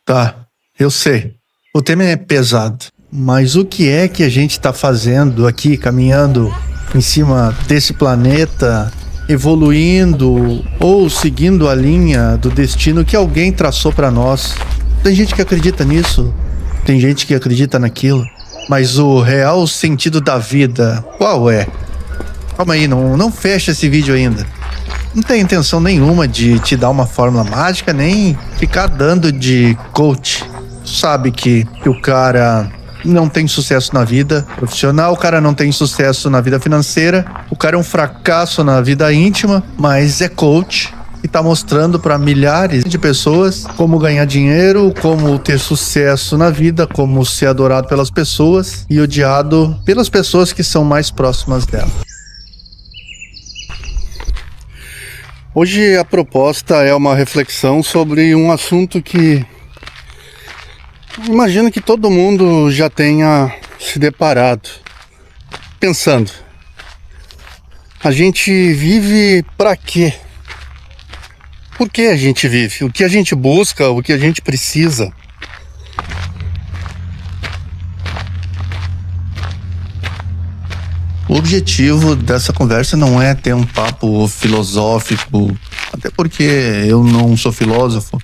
Tá, eu sei. O tema é pesado. Mas o que é que a gente tá fazendo aqui, caminhando em cima desse planeta, evoluindo ou seguindo a linha do destino que alguém traçou pra nós? Tem gente que acredita nisso, tem gente que acredita naquilo. Mas o real sentido da vida, qual é? Calma aí, não fecha esse vídeo ainda. Não tem intenção nenhuma de te dar uma fórmula mágica, nem ficar dando de coach. Sabe que o cara não tem sucesso na vida profissional, o cara não tem sucesso na vida financeira, o cara é um fracasso na vida íntima, mas é coach e tá mostrando para milhares de pessoas como ganhar dinheiro, como ter sucesso na vida, como ser adorado pelas pessoas e odiado pelas pessoas que são mais próximas dela. Hoje a proposta é uma reflexão sobre um assunto que imagino que todo mundo já tenha se deparado, pensando. A gente vive pra quê? Por que a gente vive? O que a gente busca? O que a gente precisa? O objetivo dessa conversa não é ter um papo filosófico, até porque eu não sou filósofo.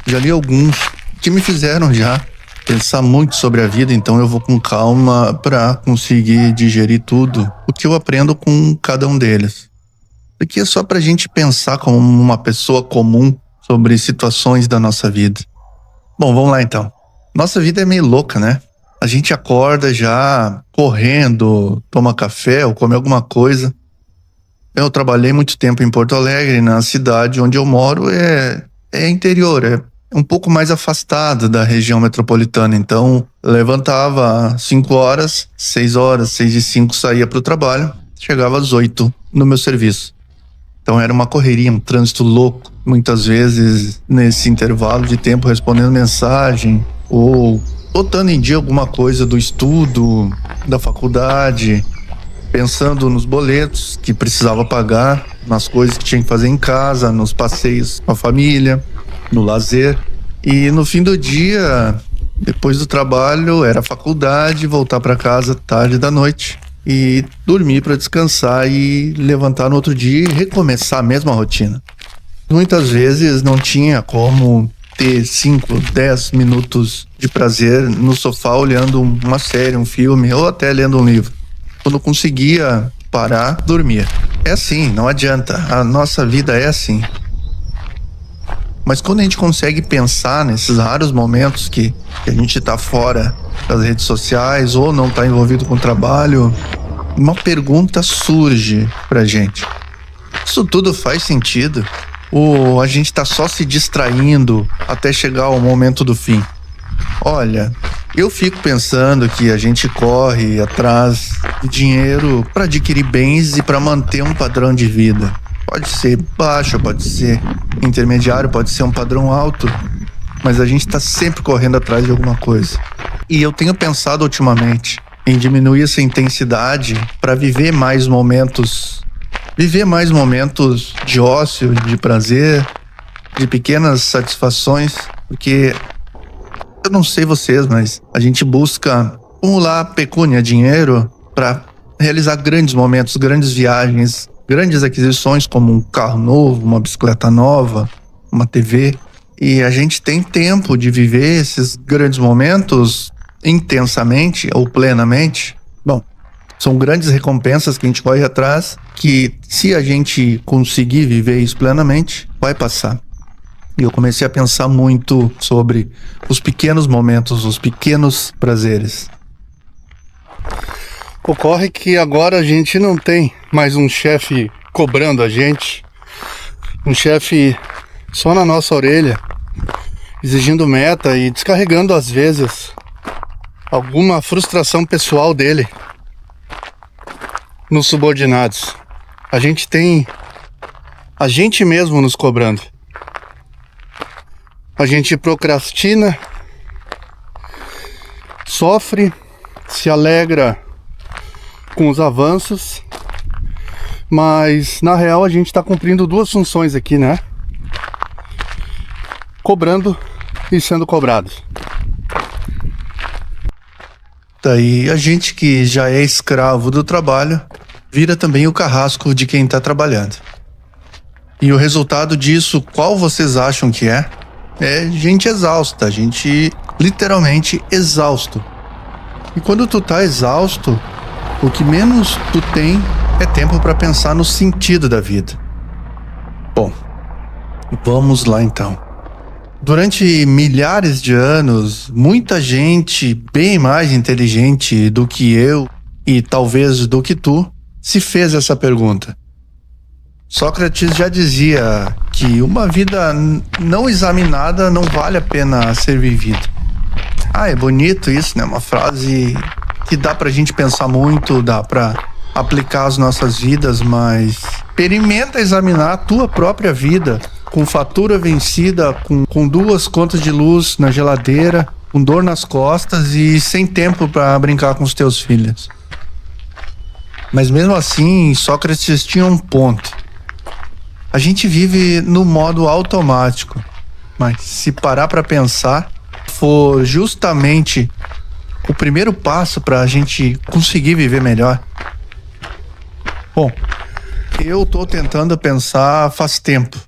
Já li alguns que me fizeram já pensar muito sobre a vida, então eu vou com calma para conseguir digerir tudo o que eu aprendo com cada um deles. Aqui é só pra gente pensar como uma pessoa comum sobre situações da nossa vida. Bom, vamos lá então. Nossa vida é meio louca, né? A gente acorda já correndo, toma café ou come alguma coisa. Eu trabalhei muito tempo em Porto Alegre, na cidade onde eu moro é interior, é um pouco mais afastado da região metropolitana. Então, levantava às 5 horas, 6 horas, 6:05 saía para o trabalho, chegava às 8 no meu serviço. Então era uma correria, um trânsito louco. Muitas vezes, nesse intervalo de tempo, respondendo mensagem ou botando em dia alguma coisa do estudo, da faculdade, pensando nos boletos que precisava pagar, nas coisas que tinha que fazer em casa, nos passeios com a família, no lazer. E no fim do dia, depois do trabalho, era faculdade, voltar para casa tarde da noite e dormir para descansar e levantar no outro dia e recomeçar a mesma rotina. Muitas vezes não tinha como ter 5, 10 minutos de prazer no sofá olhando uma série, um filme ou até lendo um livro. Quando conseguia parar, dormia. É assim, não adianta. A nossa vida é assim. Mas quando a gente consegue pensar nesses raros momentos que a gente tá fora das redes sociais ou não tá envolvido com o trabalho, uma pergunta surge pra gente. Isso tudo faz sentido? Ou a gente tá só se distraindo até chegar ao momento do fim? Olha, eu fico pensando que a gente corre atrás de dinheiro para adquirir bens e para manter um padrão de vida. Pode ser baixo, pode ser intermediário, pode ser um padrão alto, mas a gente tá sempre correndo atrás de alguma coisa. E eu tenho pensado ultimamente em diminuir essa intensidade para viver mais momentos de ócio, de prazer, de pequenas satisfações, porque eu não sei vocês, mas a gente busca acumular pecúnia, dinheiro, para realizar grandes momentos, grandes viagens, grandes aquisições como um carro novo, uma bicicleta nova, uma TV. E a gente tem tempo de viver esses grandes momentos intensamente ou plenamente. Bom, são grandes recompensas que a gente corre atrás, que se a gente conseguir viver isso plenamente, vai passar. E eu comecei a pensar muito sobre os pequenos momentos, os pequenos prazeres. Ocorre que agora a gente não tem mais um chefe cobrando a gente, um chefe só na nossa orelha, exigindo meta e descarregando às vezes alguma frustração pessoal dele nos subordinados. A gente tem a gente mesmo nos cobrando. A gente procrastina, sofre, se alegra com os avanços, mas na real a gente está cumprindo duas funções aqui, né? Cobrando e sendo cobrados. Daí a gente que já é escravo do trabalho vira também o carrasco de quem está trabalhando. E o resultado disso, qual vocês acham que é? É gente exausta, gente literalmente exausto. E quando tu tá exausto, o que menos tu tem é tempo para pensar no sentido da vida. Bom, vamos lá então. Durante milhares de anos, muita gente bem mais inteligente do que eu e talvez do que tu se fez essa pergunta. Sócrates já dizia que uma vida não examinada não vale a pena ser vivida. É bonito isso, né? Uma frase que dá pra gente pensar muito, dá pra aplicar às nossas vidas, mas experimenta examinar a tua própria vida com fatura vencida, com 2 contas de luz na geladeira, com dor nas costas e sem tempo pra brincar com os teus filhos. Mas mesmo assim, Sócrates tinha um ponto. A gente vive no modo automático, mas se parar pra pensar, for justamente o primeiro passo para a gente conseguir viver melhor. Bom, eu tô tentando pensar faz tempo.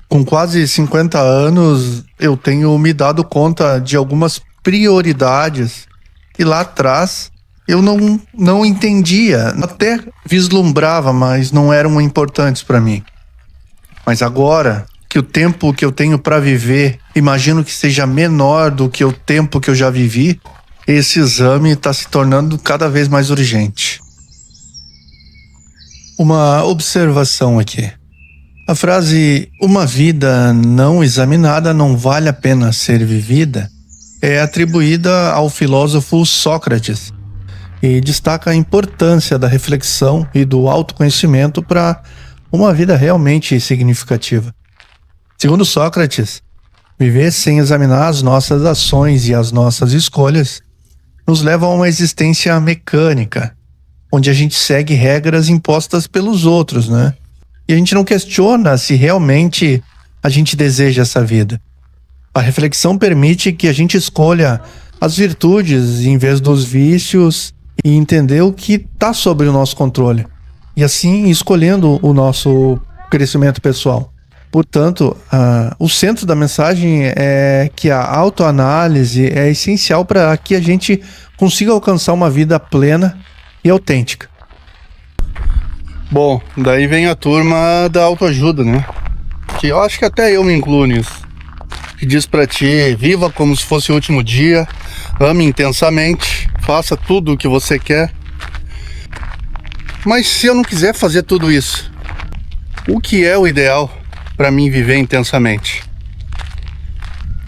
Com quase 50 anos, eu tenho me dado conta de algumas prioridades que lá atrás eu não entendia, até vislumbrava, mas não eram importantes para mim. Mas agora que o tempo que eu tenho para viver, imagino que seja menor do que o tempo que eu já vivi, esse exame está se tornando cada vez mais urgente. Uma observação aqui. A frase "uma vida não examinada não vale a pena ser vivida" é atribuída ao filósofo Sócrates e destaca a importância da reflexão e do autoconhecimento para uma vida realmente significativa. Segundo Sócrates, viver sem examinar as nossas ações e as nossas escolhas nos leva a uma existência mecânica, onde a gente segue regras impostas pelos outros, né? E a gente não questiona se realmente a gente deseja essa vida. A reflexão permite que a gente escolha as virtudes em vez dos vícios e entender o que está sob o nosso controle. E assim escolhendo o nosso crescimento pessoal. Portanto, o centro da mensagem é que a autoanálise é essencial para que a gente consiga alcançar uma vida plena e autêntica. Bom, daí vem a turma da autoajuda, né? Que eu acho que até eu me incluo nisso. Que diz pra ti, viva como se fosse o último dia, ame intensamente, faça tudo o que você quer. Mas se eu não quiser fazer tudo isso, o que é o ideal para mim viver intensamente?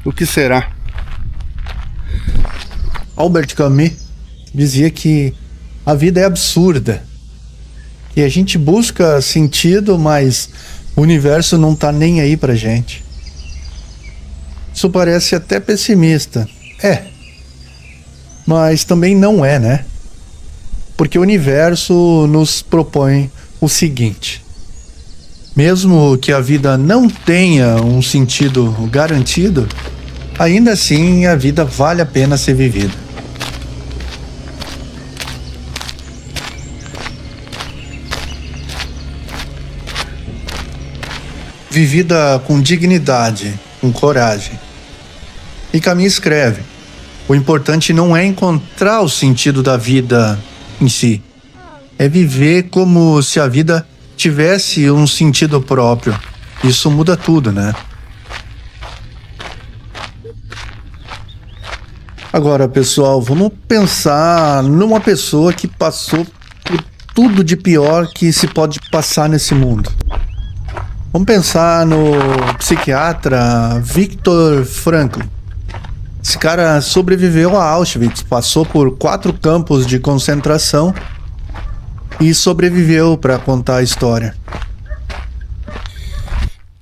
O que será? Albert Camus dizia que a vida é absurda. E a gente busca sentido, mas o universo não tá nem aí pra gente. Isso parece até pessimista. Mas também não é, né? Porque o universo nos propõe o seguinte: mesmo que a vida não tenha um sentido garantido, ainda assim a vida vale a pena ser vivida. Vivida com dignidade, com coragem. E Camus escreve: o importante não é encontrar o sentido da vida em si, é viver como se a vida tivesse um sentido próprio. Isso muda tudo, né? Agora, pessoal, vamos pensar numa pessoa que passou por tudo de pior que se pode passar nesse mundo. Vamos pensar no psiquiatra Viktor Frankl. Esse cara sobreviveu a Auschwitz, passou por 4 campos de concentração e sobreviveu para contar a história.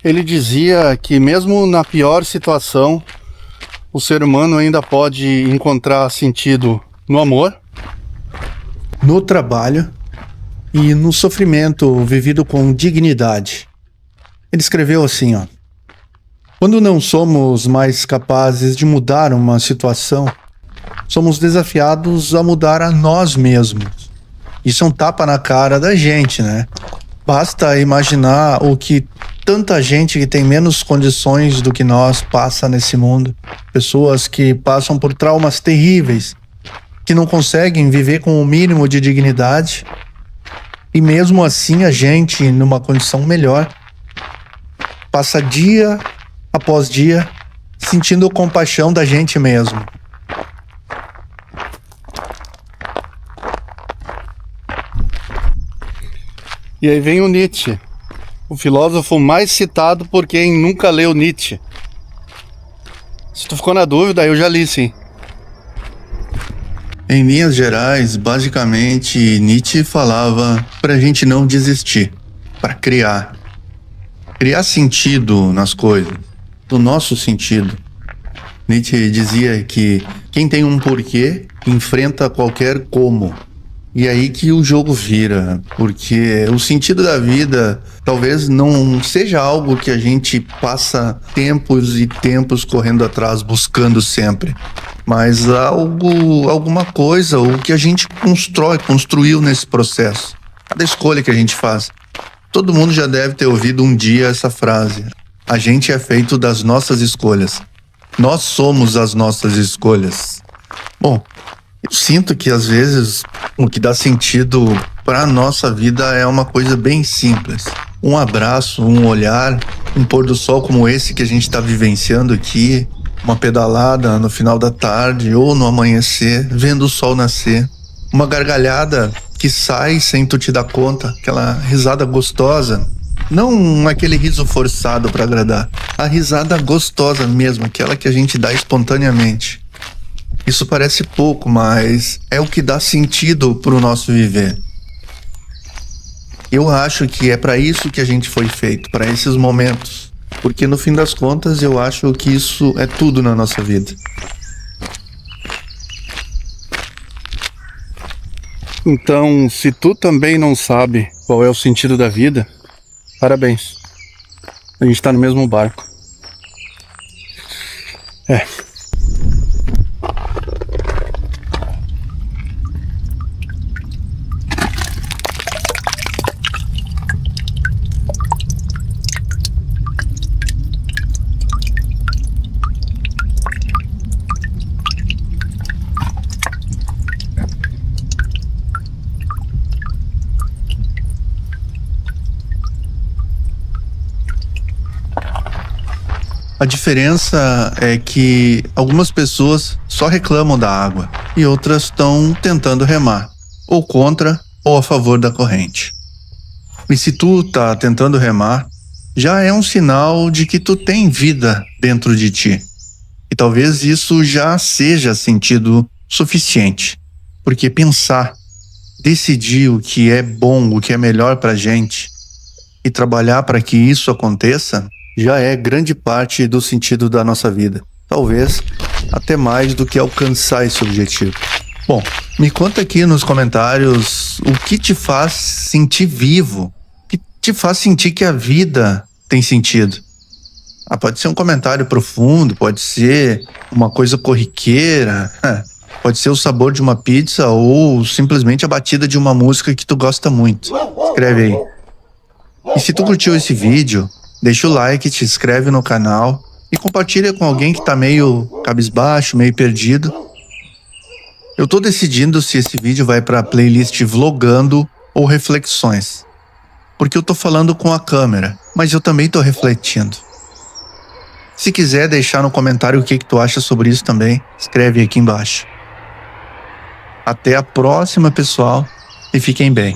Ele dizia que mesmo na pior situação, o ser humano ainda pode encontrar sentido no amor, no trabalho e no sofrimento vivido com dignidade. Ele escreveu assim, Quando não somos mais capazes de mudar uma situação, somos desafiados a mudar a nós mesmos. Isso é um tapa na cara da gente, né? Basta imaginar o que tanta gente que tem menos condições do que nós passa nesse mundo. Pessoas que passam por traumas terríveis, que não conseguem viver com o mínimo de dignidade. E mesmo assim a gente, numa condição melhor, passa dia após dia sentindo compaixão da gente mesmo. E aí vem o Nietzsche, o filósofo mais citado por quem nunca leu Nietzsche. Se tu ficou na dúvida, eu já li, sim. Em linhas gerais, basicamente, Nietzsche falava pra gente não desistir, pra criar sentido nas coisas, do nosso sentido. Nietzsche dizia que quem tem um porquê enfrenta qualquer como. E aí que o jogo vira, porque o sentido da vida talvez não seja algo que a gente passa tempos e tempos correndo atrás, buscando sempre, mas alguma coisa, o que a gente construiu nesse processo, cada escolha que a gente faz. Todo mundo já deve ter ouvido um dia essa frase: a gente é feito das nossas escolhas. Nós somos as nossas escolhas. Bom, eu sinto que às vezes o que dá sentido para a nossa vida é uma coisa bem simples. Um abraço, um olhar, um pôr do sol como esse que a gente está vivenciando aqui, uma pedalada no final da tarde ou no amanhecer, vendo o sol nascer. Uma gargalhada que sai sem tu te dar conta, aquela risada gostosa. Não aquele riso forçado para agradar, a risada gostosa mesmo, aquela que a gente dá espontaneamente. Isso parece pouco, mas é o que dá sentido pro nosso viver. Eu acho que é para isso que a gente foi feito, para esses momentos. Porque no fim das contas eu acho que isso é tudo na nossa vida. Então, se tu também não sabe qual é o sentido da vida, parabéns. A gente tá no mesmo barco. A diferença é que algumas pessoas só reclamam da água e outras estão tentando remar, ou contra ou a favor da corrente. E se tu tá tentando remar, já é um sinal de que tu tem vida dentro de ti. E talvez isso já seja sentido suficiente, porque pensar, decidir o que é bom, o que é melhor pra gente e trabalhar para que isso aconteça já é grande parte do sentido da nossa vida. Talvez até mais do que alcançar esse objetivo. Bom, me conta aqui nos comentários o que te faz sentir vivo, o que te faz sentir que a vida tem sentido. Pode ser um comentário profundo, pode ser uma coisa corriqueira, pode ser o sabor de uma pizza ou simplesmente a batida de uma música que tu gosta muito. Escreve aí. E se tu curtiu esse vídeo, deixa o like, te inscreve no canal e compartilha com alguém que tá meio cabisbaixo, meio perdido. Eu tô decidindo se esse vídeo vai pra playlist vlogando ou reflexões. Porque eu tô falando com a câmera, mas eu também tô refletindo. Se quiser deixar no comentário o que tu acha sobre isso também, escreve aqui embaixo. Até a próxima, pessoal, e fiquem bem.